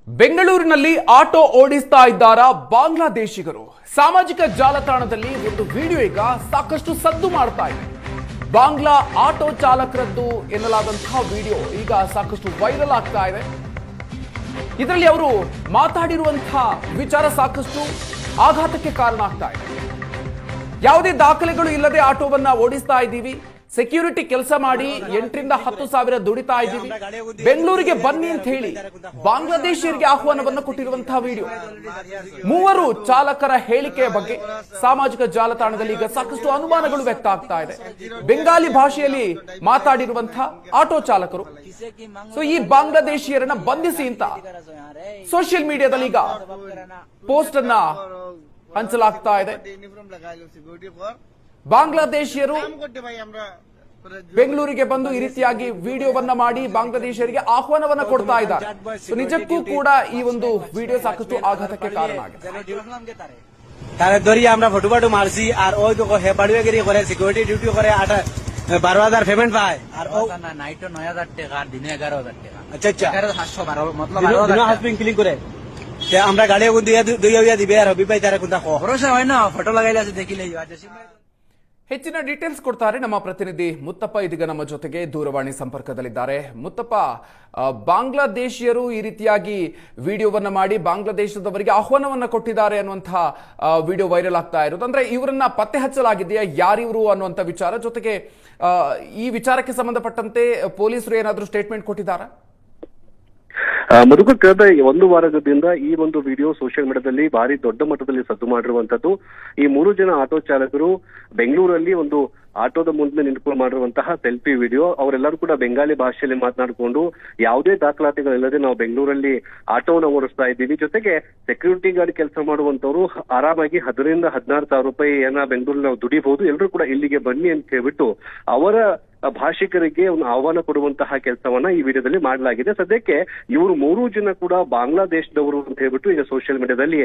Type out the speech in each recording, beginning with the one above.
ಬೆಂಗಳೂರಿನಲ್ಲಿ ಆಟೋ ಓಡಿಸ್ತಾ ಇದ್ದಾರ ಬಾಂಗ್ಲಾದೇಶಿಗರು. ಸಾಮಾಜಿಕ ಜಾಲತಾಣದಲ್ಲಿ ಒಂದು ವಿಡಿಯೋ ಈಗ ಸಾಕಷ್ಟು ಸದ್ದು ಮಾಡ್ತಾ ಇದೆ. ಬಾಂಗ್ಲಾ ಆಟೋ ಚಾಲಕರದ್ದು ಎನ್ನಲಾದಂತಹ ವಿಡಿಯೋ ಈಗ ಸಾಕಷ್ಟು ವೈರಲ್ ಆಗ್ತಾ ಇದೆ. ಇದರಲ್ಲಿ ಅವರು ಮಾತಾಡಿರುವಂತಹ ವಿಚಾರ ಸಾಕಷ್ಟು ಆಘಾತಕ್ಕೆ ಕಾರಣ ಆಗ್ತಾ ಇದೆ. ಯಾವುದೇ ದಾಖಲೆಗಳು ಇಲ್ಲದೆ ಆಟೋವನ್ನ ಓಡಿಸ್ತಾ ಇದ್ದೀವಿ, ಸೆಕ್ಯೂರಿಟಿ ಕೆಲಸ ಮಾಡಿ 8 ರಿಂದ 10 ಸಾವಿರ ದುಡಿತಾ ಇದ್ದೀವಿ, ಬೆಂಗಳೂರಿಗೆ ಬನ್ನಿ ಅಂತ ಹೇಳಿ ಬಾಂಗ್ಲಾದೇಶಿಯರಿಗೆ ಆಹ್ವಾನವನ್ನು ಕೊಟ್ಟಿರುವಂತಹ ವಿಡಿಯೋ. ಮೂವರು ಚಾಲಕರ ಹೇಳಿಕೆಯ ಬಗ್ಗೆ ಸಾಮಾಜಿಕ ಜಾಲತಾಣದಲ್ಲಿ ಈಗ ಸಾಕಷ್ಟು ಅನುಮಾನಗಳು ವ್ಯಕ್ತ ಆಗ್ತಾ ಇದೆ. ಬೆಂಗಾಲಿ ಭಾಷೆಯಲ್ಲಿ ಮಾತಾಡಿರುವಂತಹ ಆಟೋ ಚಾಲಕರು ಸೊ ಈ ಬಾಂಗ್ಲಾದೇಶಿಯರನ್ನ ಬಂಧಿಸಿ ಅಂತ ಸೋಷಿಯಲ್ ಮೀಡಿಯಾದಲ್ಲಿ ಈಗ ಪೋಸ್ಟ್ ಅನ್ನ ಹಂಚಲಾಗ್ತಾ ಇದೆ. ಬಾಂಗ್ಲಾದೇಶಿಯರು ಬೆಂಗಳೂರಿಗೆ ಬಂದು ಈ ರೀತಿಯಾಗಿ ವಿಡಿಯೋವನ್ನ ಮಾಡಿ ಬಾಂಗ್ಲಾದೇಶಿಯರಿಗೆ ಆಹ್ವಾನವನ್ನ ಕೊಡ್ತಾ ಇದ್ದಾರೆ. ನಿಜಕ್ಕೂ ಕೂಡ ಈ ಒಂದು ವಿಡಿಯೋ ಸಾಕಷ್ಟು ಆಘಾತಕ್ಕೆ ಕಾರಣ ಆಗಿದೆ. তারে ধরিয়ে আমরা ফটো ফটো মারছি আর ওই তো বাড়িগিরি করে সিকিউরিটি ডিউটি করে 12,000 পেমেন্ট পায় আর ও নাইটে 9,000 টাকা আর দিনে 11,000 টাকা। আচ্ছা আচ্ছা 11,712 মতলব 12,000 হাসপিং ক্লিক করে আমরা গাড়ি দুইয়া দিবে আর হবি পাই তারা কোনটা ভরসা হয় না, ফটো লাগাইলে আছে দেখিলে ಹೆಚ್ಚಿನ ಡೀಟೇಲ್ಸ್ ಕೊಡ್ತಾರೆ ನಮ್ಮ ಪ್ರತಿನಿಧಿ ಮುತ್ತಪ್ಪ. ಇದೀಗ ನಮ್ಮ ಜೊತೆಗೆ ದೂರವಾಣಿ ಸಂಪರ್ಕದಲ್ಲಿದ್ದಾರೆ. ಮುತ್ತಪ್ಪ, ಬಾಂಗ್ಲಾದೇಶಿಯರು ಈ ರೀತಿಯಾಗಿ ವಿಡಿಯೋವನ್ನ ಮಾಡಿ ಬಾಂಗ್ಲಾದೇಶದವರಿಗೆ ಆಹ್ವಾನವನ್ನ ಕೊಟ್ಟಿದ್ದಾರೆ ಅನ್ನುವಂತಹ ವಿಡಿಯೋ ವೈರಲ್ ಆಗ್ತಾ ಇರೋದು. ಅಂದ್ರೆ ಇವರನ್ನ ಪತ್ತೆ ಹಚ್ಚಲಾಗಿದೆಯಾ, ಯಾರಿವರು ಅನ್ನುವಂಥ ವಿಚಾರ, ಜೊತೆಗೆ ಈ ವಿಚಾರಕ್ಕೆ ಸಂಬಂಧಪಟ್ಟಂತೆ ಪೊಲೀಸರು ಏನಾದರೂ ಸ್ಟೇಟ್ಮೆಂಟ್ ಕೊಟ್ಟಿದ್ದಾರಾ? ಮಧುಕರ್, ಕಳೆದ ಒಂದು ವಾರದಿಂದ ಈ ಒಂದು ವಿಡಿಯೋ ಸೋಷಿಯಲ್ ಮೀಡಿಯಾದಲ್ಲಿ ಭಾರಿ ದೊಡ್ಡ ಮಟ್ಟದಲ್ಲಿ ಸದ್ದು ಮಾಡಿರುವಂತದ್ದು. ಈ 3 ಜನ ಆಟೋ ಚಾಲಕರು ಬೆಂಗಳೂರಲ್ಲಿ ಒಂದು ಆಟೋದ ಮುಂದೆ ನಿಂತ್ಕೊಂಡು ಮಾಡಿರುವಂತಹ ಸೆಲ್ಫಿ ವಿಡಿಯೋ. ಅವರೆಲ್ಲರೂ ಕೂಡ ಬೆಂಗಾಲಿ ಭಾಷೆಯಲ್ಲಿ ಮಾತನಾಡಿಕೊಂಡು ಯಾವುದೇ ದಾಖಲಾತಿಗಳಿಲ್ಲದೆ ನಾವು ಬೆಂಗಳೂರಲ್ಲಿ ಆಟೋವನ್ನು ಓಡಿಸ್ತಾ ಇದ್ದೀವಿ, ಜೊತೆಗೆ ಸೆಕ್ಯೂರಿಟಿ ಗಾರ್ಡ್ ಕೆಲಸ ಮಾಡುವಂತವ್ರು ಆರಾಮಾಗಿ 10 ರಿಂದ 16 ಸಾವಿರ ರೂಪಾಯಿಯನ್ನ ಬೆಂಗಳೂರಲ್ಲಿ ನಾವು ದುಡಿಬಹುದು, ಎಲ್ಲರೂ ಕೂಡ ಇಲ್ಲಿಗೆ ಬನ್ನಿ ಅಂತ ಹೇಳ್ಬಿಟ್ಟು ಅವರ ಭಾಷಿಕರಿಗೆ ಒಂದು ಆಹ್ವಾನ ಕೊಡುವಂತಹ ಕೆಲಸವನ್ನ ಈ ವಿಡಿಯೋದಲ್ಲಿ ಮಾಡಲಾಗಿದೆ. ಸದ್ಯಕ್ಕೆ ಇವರು 3 ಜನ ಕೂಡ ಬಾಂಗ್ಲಾದೇಶದವರು ಅಂತ ಹೇಳ್ಬಿಟ್ಟು ಈಗ ಸೋಷಿಯಲ್ ಮೀಡಿಯಾದಲ್ಲಿ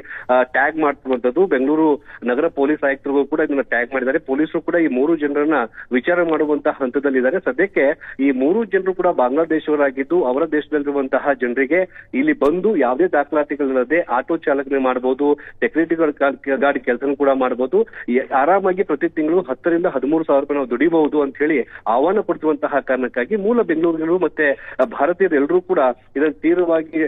ಟ್ಯಾಗ್ ಮಾಡ್ತಿರುವಂತದ್ದು. ಬೆಂಗಳೂರು ನಗರ ಪೊಲೀಸ್ ಆಯುಕ್ತರು ಕೂಡ ಇದನ್ನ ಟ್ಯಾಗ್ ಮಾಡಿದ್ದಾರೆ. ಪೊಲೀಸರು ಕೂಡ ಈ 3 ಜನರನ್ನ ವಿಚಾರ ಮಾಡುವಂತಹ ಹಂತದಲ್ಲಿದ್ದಾರೆ. ಸದ್ಯಕ್ಕೆ ಈ 3 ಜನರು ಕೂಡ ಬಾಂಗ್ಲಾದೇಶವರಾಗಿದ್ದು ಅವರ ದೇಶದಲ್ಲಿರುವಂತಹ ಜನರಿಗೆ ಇಲ್ಲಿ ಬಂದು ಯಾವುದೇ ದಾಖಲಾತಿಗಳಿಲ್ಲದೆ ಆಟೋ ಚಾಲಕನೆ ಮಾಡಬಹುದು, ಸೆಕ್ಯೂರಿಟಿ ಗಾರ್ಡ್ ಕೆಲಸ ಕೂಡ ಮಾಡಬಹುದು, ಆರಾಮಾಗಿ ಪ್ರತಿ ತಿಂಗಳು 10 ರಿಂದ 13 ಸಾವಿರ ರೂಪಾಯಿ ನಾವು ದುಡಿಬಹುದು ಅಂತ ಹೇಳಿ ಆಹ್ವಾನ ಪಡಿಸುವಂತಹ ಕಾರಣಕ್ಕಾಗಿ ಮೂಲ ಬೆಂಗಳೂರಿಗಳು ಮತ್ತೆ ಭಾರತೀಯರು ಎಲ್ಲರೂ ಕೂಡ ಇದನ್ನು ತೀವ್ರವಾಗಿ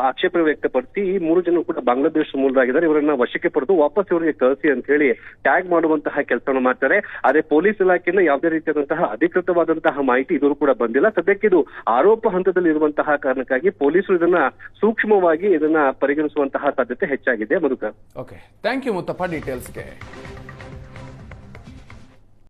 ಆಕ್ಷೇಪ ವ್ಯಕ್ತಪಡಿಸಿ ಈ 3 ಜನ ಕೂಡ ಬಾಂಗ್ಲಾದೇಶ ಮೂಲರಾಗಿದ್ದಾರೆ, ಇವರನ್ನ ವಶಕ್ಕೆ ಪಡೆದು ವಾಪಸ್ ಇವರಿಗೆ ಕಳಿಸಿ ಅಂತ ಹೇಳಿ ಟ್ಯಾಗ್ ಮಾಡುವಂತಹ ಕೆಲಸವನ್ನು ಮಾಡ್ತಾರೆ. ಆದ್ರೆ ಪೊಲೀಸ್ ಇಲಾಖೆಯಿಂದ ಯಾವುದೇ ರೀತಿಯಾದಂತಹ ಅಧಿಕೃತವಾದಂತಹ ಮಾಹಿತಿ ಇದುವರೆಗೂ ಕೂಡ ಬಂದಿಲ್ಲ. ಸದ್ಯಕ್ಕೆ ಇದು ಆರೋಪ ಹಂತದಲ್ಲಿ ಇರುವಂತಹ ಕಾರಣಕ್ಕಾಗಿ ಪೊಲೀಸರು ಇದನ್ನ ಸೂಕ್ಷ್ಮವಾಗಿ ಇದನ್ನ ಪರಿಗಣಿಸುವಂತಹ ಸಾಧ್ಯತೆ ಹೆಚ್ಚಾಗಿದೆ. Madhukar, okay, thank you Muttappa ಡೀಟೇಲ್ಸ್ಗೆ.